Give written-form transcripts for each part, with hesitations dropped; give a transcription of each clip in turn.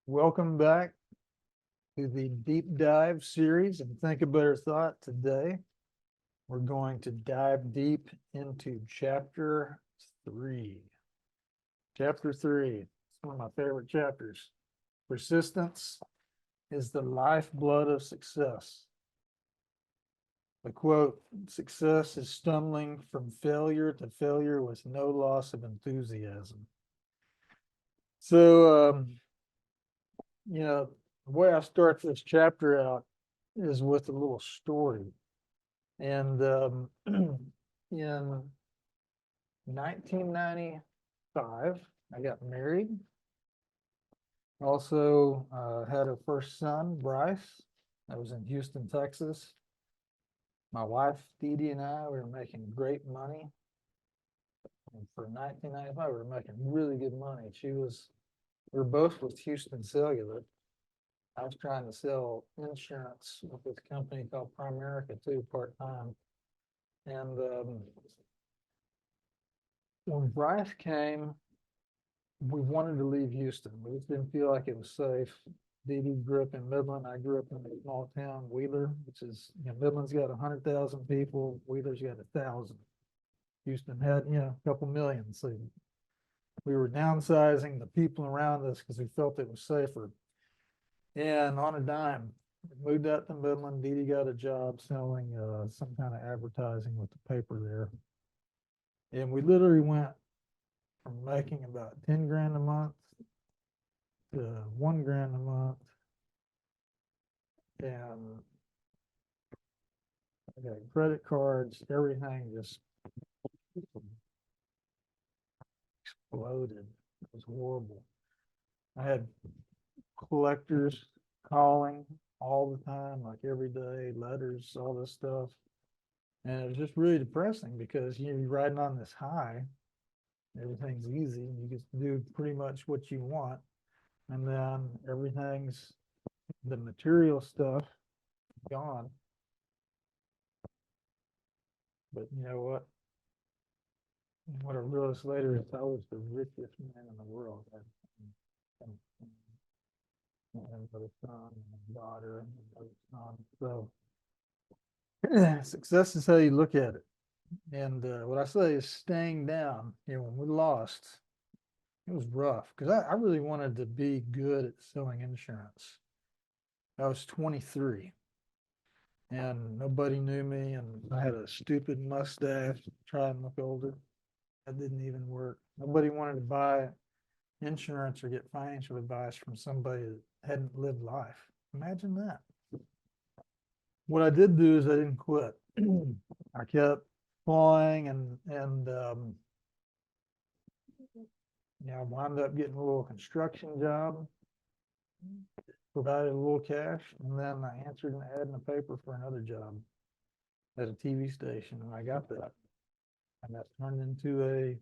Welcome back to the deep dive series and Think a Better Thought. Today, we're going to dive deep into chapter 3. Chapter 3, it's one of my favorite chapters. Persistence is the lifeblood of success. The quote, success is stumbling from failure to failure with no loss of enthusiasm. So, the way I start this chapter out is with a little story. And in 1995, I got married. Also had our first son, Bryce. I was in Houston, Texas. My wife, Dee Dee, and I, we were making great money. And for 1995, we were making really good money. We were both with Houston Cellular. I was trying to sell insurance with this company called Primerica too, part-time. And when Bryce came, we wanted to leave Houston. We just didn't feel like it was safe. Dee Dee grew up in Midland. I grew up in a small town, Wheeler, which is, Midland's got 100,000 people. Wheeler's got 1,000. Houston had, a couple million. So we were downsizing the people around us because we felt it was safer. And on a dime, moved out to Midland. Dee Dee got a job selling some kind of advertising with the paper there. And we literally went from making about 10 grand a month to 1 grand a month. And I got credit cards, everything just exploded. It was horrible. I had collectors calling all the time, like every day, letters, all this stuff. And it was just really depressing because you're riding on this high. Everything's easy. You get to do pretty much what you want. And then the material stuff gone. But you know what? What I realized later is I was the richest man in the world. And another son and a daughter and another son. So success is how you look at it. And what I say is staying down. When we lost, it was rough because I really wanted to be good at selling insurance. I was 23 and nobody knew me, and I had a stupid mustache to try and look older. That didn't even work. Nobody wanted to buy insurance or get financial advice from somebody that hadn't lived life. Imagine that. What I did do is I didn't quit. I kept flying and I wound up getting a little construction job, provided a little cash, and then I answered an ad in the paper for another job at a TV station, and I got that. And that turned into a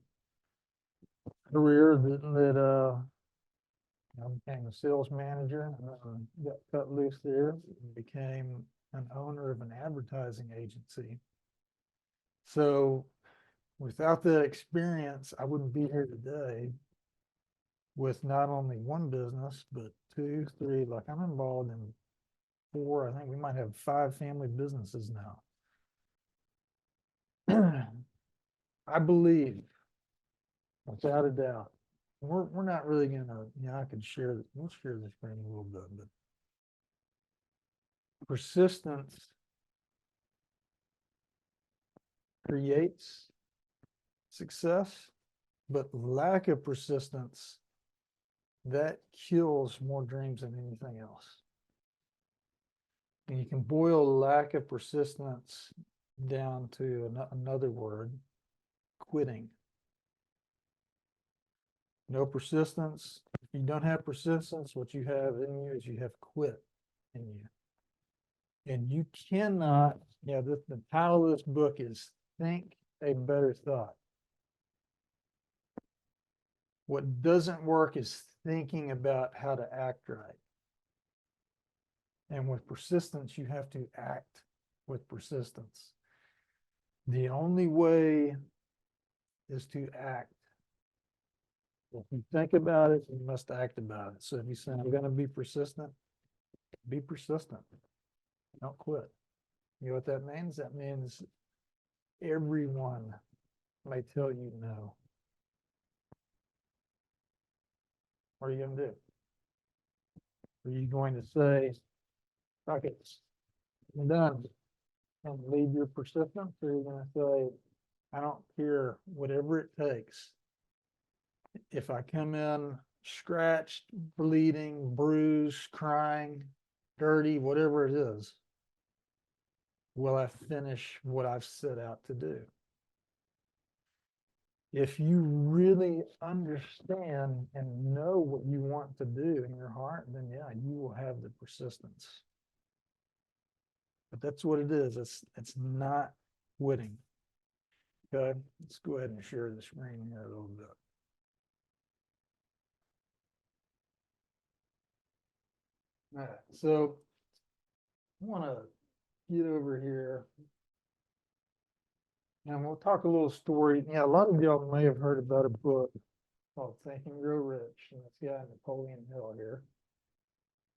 career that I became a sales manager, and got cut loose there and became an owner of an advertising agency. So without that experience, I wouldn't be here today with not only one business, but 2, 3, like I'm involved in 4, I think we might have 5 family businesses now. I believe, without a doubt, we're not really gonna, I could share this, we'll share this screen a little bit, but persistence creates success, but lack of persistence, that kills more dreams than anything else. And you can boil lack of persistence down to another word, quitting. No persistence. If you don't have persistence, what you have in you is you have quit in you. And you cannot, the title of this book is Think a Better Thought. What doesn't work is thinking about how to act right. And with persistence, you have to act with persistence. The only way is to act If you think about it, you must act about it. So if you say, I'm gonna be persistent, be persistent. Don't quit. You know what that means? That means everyone may tell you no. What are you gonna do? Are you going to say, fuck it, I'm done, and leave your persistence? Or are you gonna say, I don't care, whatever it takes. If I come in scratched, bleeding, bruised, crying, dirty, whatever it is, will I finish what I've set out to do? If you really understand and know what you want to do in your heart, then yeah, you will have the persistence. But that's what it is. It's not quitting. Okay, let's go ahead and share the screen here a little bit. All right, so I want to get over here and we'll talk a little story. Yeah, a lot of y'all may have heard about a book called Think and Grow Rich, and this guy Napoleon Hill here,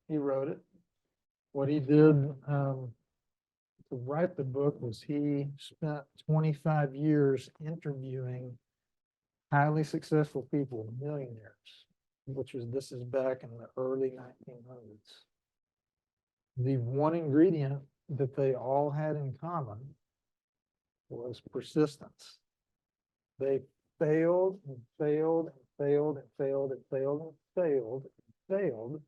he wrote it. What he did to write the book was he spent 25 years interviewing highly successful people, millionaires, this is back in the early 1900s. The one ingredient that they all had in common was persistence. They failed and failed and failed and failed and failed and failed and failed,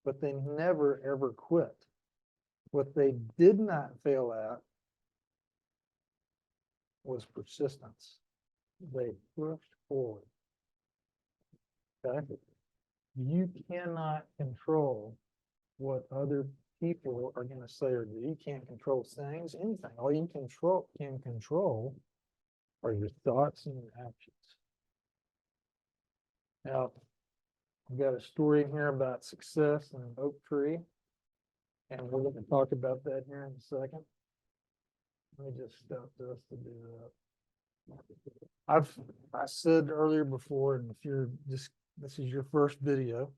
but they never ever quit. What they did not fail at was persistence. They pushed forward. Okay? You cannot control what other people are going to say or do. You can't control things, anything. All you can control are your thoughts and your actions. Now, I've got a story in here about success and an oak tree, and we're going to talk about that here in a second. Let me just stop this to do that. I said earlier before, and if you're just, this is your first video,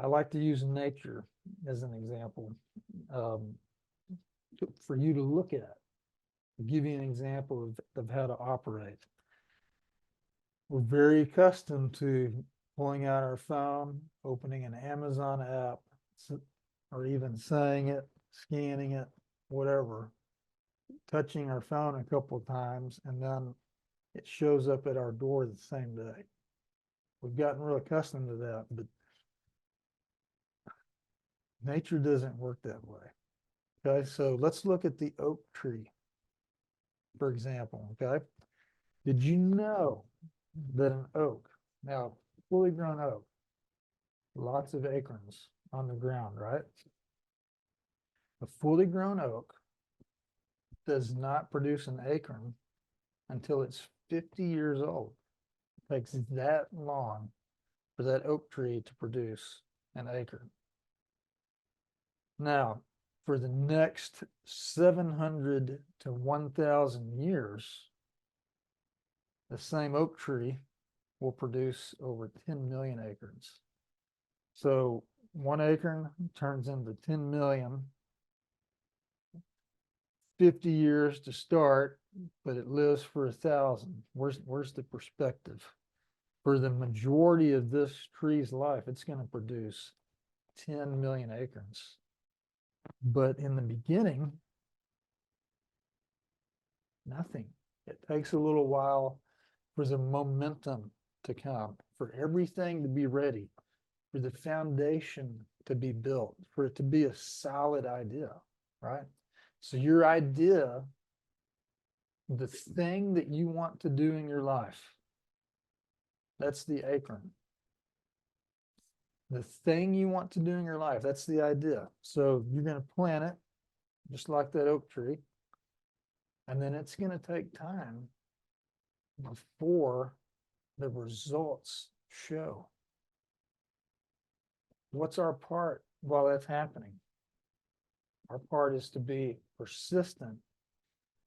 I like to use nature as an example for you to look at, to give you an example of how to operate. We're very accustomed to pulling out our phone, opening an Amazon app, or even saying it, scanning it, whatever, touching our phone a couple of times, and then it shows up at our door the same day. We've gotten real accustomed to that, but nature doesn't work that way. Okay, so let's look at the oak tree, for example. Okay, did you know that an oak, now fully grown oak, lots of acorns on the ground, right? A fully grown oak does not produce an acorn until it's 50 years old. It takes that long for that oak tree to produce an acorn. Now, for the next 700 to 1,000 years, the same oak tree will produce over 10 million acorns. So 1 acorn turns into 10 million, 50 years to start, but it lives for 1,000. Where's the perspective? For the majority of this tree's life, it's going to produce 10 million acorns. But in the beginning, nothing. It takes a little while for the momentum to come, for everything to be ready, for the foundation to be built, for it to be a solid idea, right? So your idea, the thing that you want to do in your life, that's the acorn. The thing you want to do in your life, that's the idea. So you're going to plant it, just like that oak tree. And then it's going to take time before the results show. What's our part while that's happening? Our part is to be persistent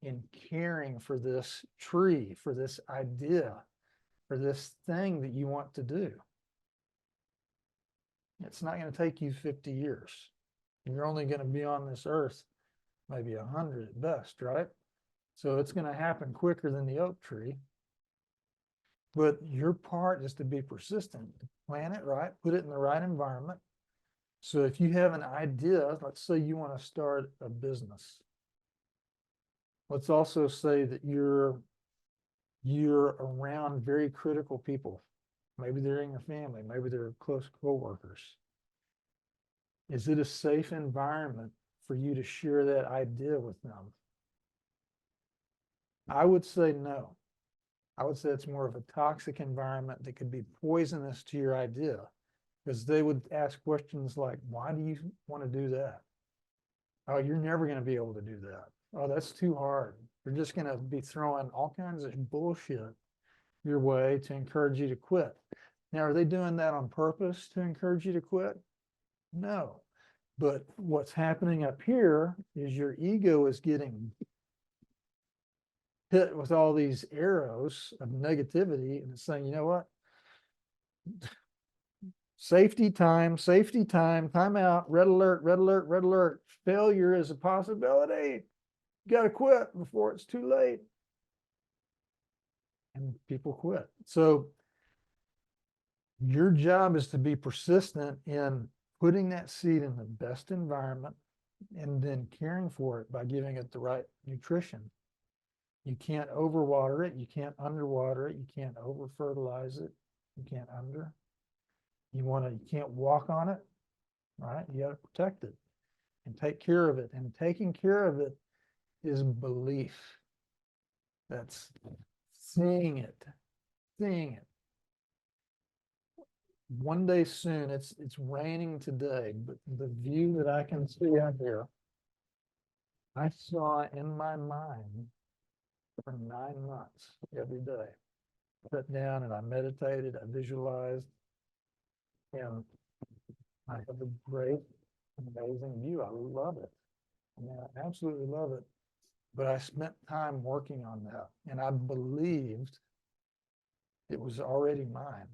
in caring for this tree, for this idea, or this thing that you want to do. It's not going to take you 50 years. You're only going to be on this earth maybe 100 at best, right? So it's going to happen quicker than the oak tree. But your part is to be persistent, to plan it right, put it in the right environment. So if you have an idea, let's say you want to start a business. Let's also say that you're around very critical people. Maybe they're in your family, maybe they're close coworkers. Is it a safe environment for you to share that idea with them? I would say no. I would say it's more of a toxic environment that could be poisonous to your idea, because they would ask questions like, why do you want to do that? Oh, you're never going to be able to do that. Oh, that's too hard. They're just going to be throwing all kinds of bullshit your way to encourage you to quit. Now, are they doing that on purpose to encourage you to quit? No. But what's happening up here is your ego is getting hit with all these arrows of negativity, and it's saying, you know what? Safety time, time out, red alert, red alert, red alert. Failure is a possibility. You got to quit before it's too late. And people quit. So your job is to be persistent in putting that seed in the best environment and then caring for it by giving it the right nutrition. You can't overwater it. You can't underwater it. You can't over fertilize it. You can't under. You can't walk on it, right? You got to protect it and take care of it. And taking care of it is belief. That's seeing it. One day soon, it's raining today, but the view that I can see out here, I saw in my mind for 9 months every day. I sat down and I meditated, I visualized, and I have a great, amazing view. I love it. I mean, I absolutely love it. But I spent time working on that, and I believed it was already mine.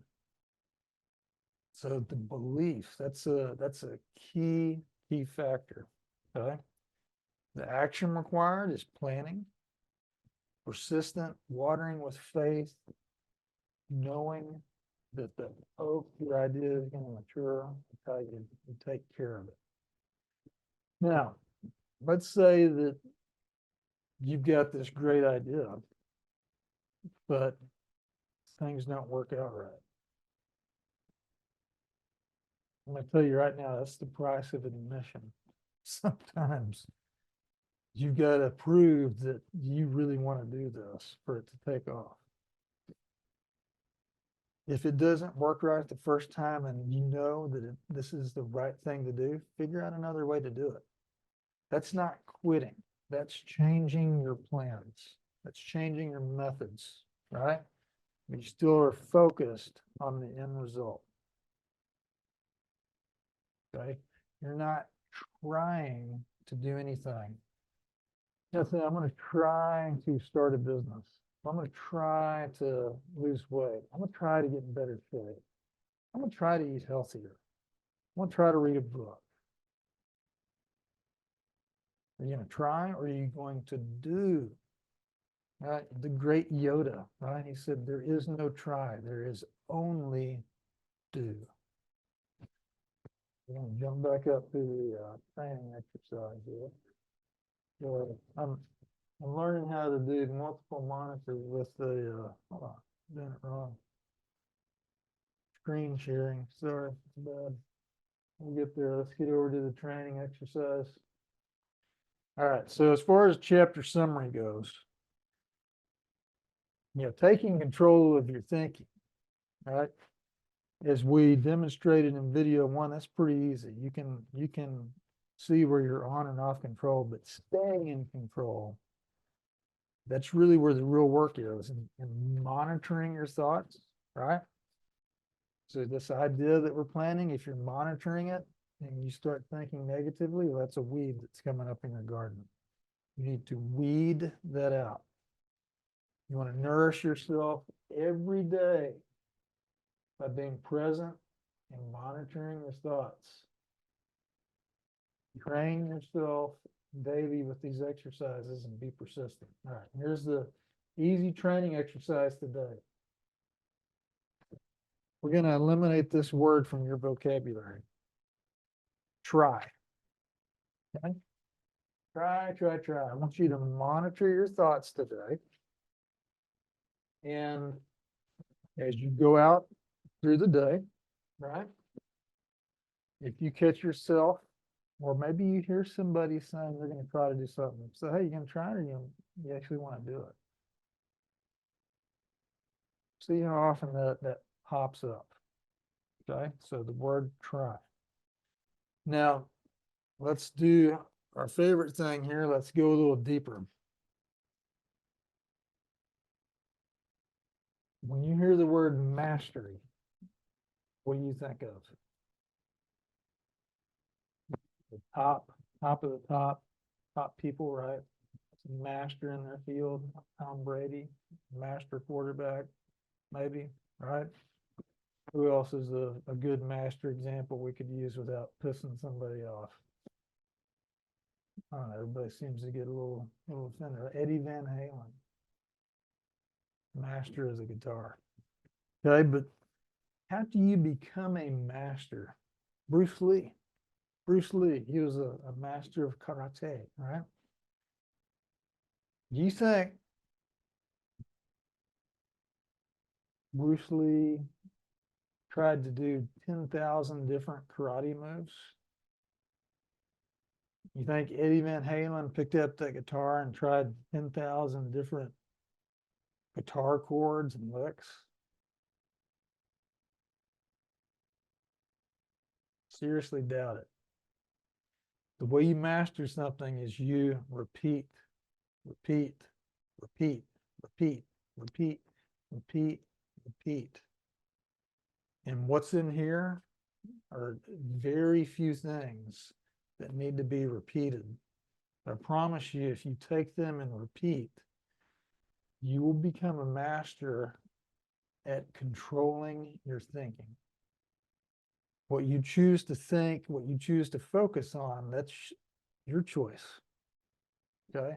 So the belief, that's a key factor. Okay. The action required is planning, persistent, watering with faith, knowing that the oak, your idea is going to mature, until you take care of it. Now, let's say that you've got this great idea, but things don't work out right. I'm going to tell you right now, that's the price of admission. Sometimes you've got to prove that you really want to do this for it to take off. If it doesn't work right the first time and you know that this is the right thing to do, figure out another way to do it. That's not quitting. That's changing your plans. That's changing your methods, right? You still are focused on the end result. Okay? You're not trying to do anything. Let's say I'm going to try to start a business. I'm going to try to lose weight. I'm going to try to get in better shape. I'm going to try to eat healthier. I'm going to try to read a book. Are you going to try, or are you going to do? Right? The great Yoda, right? He said, there is no try. There is only do. We're going to jump back up to the training exercise here. So I'm learning how to do multiple monitors with the, hold on, I'm doing it wrong. Screen sharing, sorry, it's bad. We'll get there. Let's get over to the training exercise. All right, so as far as chapter summary goes, taking control of your thinking, right? As we demonstrated in video 1, that's pretty easy. You can see where you're on and off control, but staying in control, that's really where the real work is, in monitoring your thoughts, right? So this idea that we're planning, if you're monitoring it and you start thinking negatively, well, that's a weed that's coming up in your garden. You need to weed that out. You want to nourish yourself every day by being present and monitoring your thoughts. Train yourself daily with these exercises and be persistent. All right, here's the easy training exercise today. We're going to eliminate this word from your vocabulary. Try. Okay? Try. I want you to monitor your thoughts today. And as you go out through the day, right? If you catch yourself, or maybe you hear somebody saying they're going to try to do something. So, hey, you going to try it, or you actually want to do it? See how often that pops up. Okay, so the word try. Now, let's do our favorite thing here. Let's go a little deeper. When you hear the word mastery, what do you think of? The top of the top people, right? Master in their field, Tom Brady, master quarterback, maybe, right? Who else is a good master example we could use without pissing somebody off? I don't know, everybody seems to get a little offended. Eddie Van Halen, master of the guitar. Okay, but how do you become a master? Bruce Lee, he was a master of karate, right? Do you think Bruce Lee tried to do 10,000 different karate moves? You think Eddie Van Halen picked up that guitar and tried 10,000 different guitar chords and licks? Seriously doubt it. The way you master something is you repeat. And what's in here are very few things that need to be repeated. I promise you, if you take them and repeat, you will become a master at controlling your thinking. What you choose to think, what you choose to focus on, that's your choice. Okay?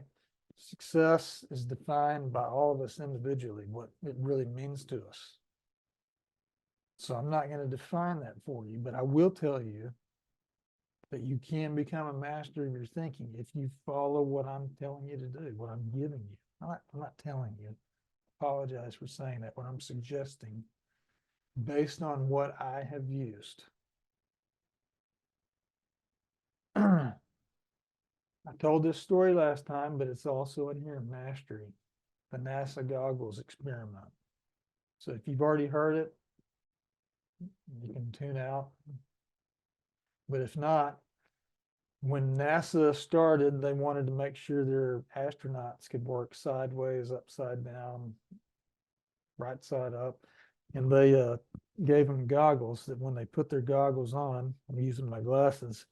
Success is defined by all of us individually, what it really means to us. So I'm not going to define that for you, but I will tell you that you can become a master of your thinking if you follow what I'm telling you to do, what I'm giving you. I'm not telling you. Apologize for saying that. What I'm suggesting, based on what I have used. I told this story last time, but it's also in here, mastery, the NASA goggles experiment. So if you've already heard it, you can tune out. But if not, when NASA started, they wanted to make sure their astronauts could work sideways, upside down, right side up. And they gave them goggles that when they put their goggles on, I'm using my glasses,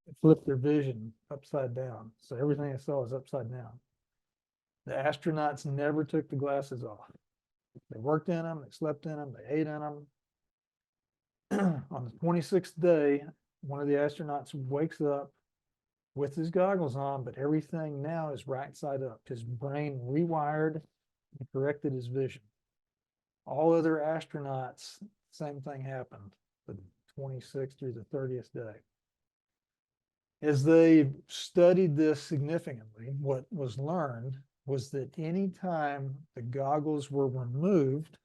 it flipped their vision upside down. So everything I saw was upside down. The astronauts never took the glasses off. They worked in them, they slept in them, they ate in them. On the 26th day, one of the astronauts wakes up with his goggles on, but everything now is right side up. His brain rewired and corrected his vision. All other astronauts, same thing happened, the 26th through the 30th day. As they studied this significantly, what was learned was that anytime the goggles were removed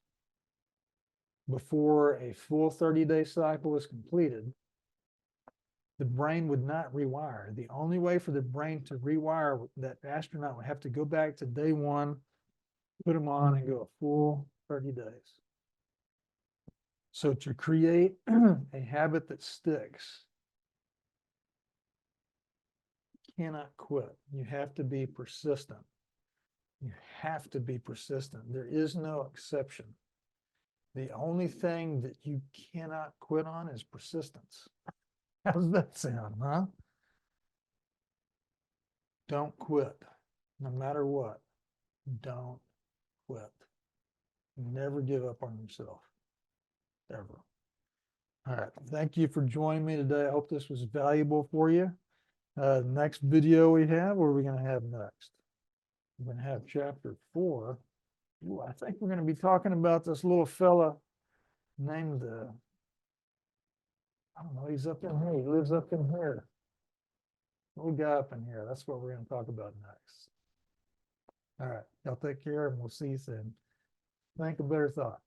before a full 30-day cycle was completed, the brain would not rewire. The only way for the brain to rewire, that astronaut would have to go back to day one, put them on, and go a full 30 days. So to create a habit that sticks, you cannot quit. You have to be persistent. You have to be persistent. There is no exception. The only thing that you cannot quit on is persistence. How does that sound, huh? Don't quit, no matter what. Don't quit. Never give up on yourself, ever. All right, thank you for joining me today. I hope this was valuable for you. Next video we have, what are we gonna have next? We're gonna have chapter 4. Ooh, I think we're gonna be talking about this little fella named, I don't know, he's up in here, he lives up in here. Little guy up in here, that's what we're gonna talk about next. All right, y'all take care and we'll see you soon. Think a better thought.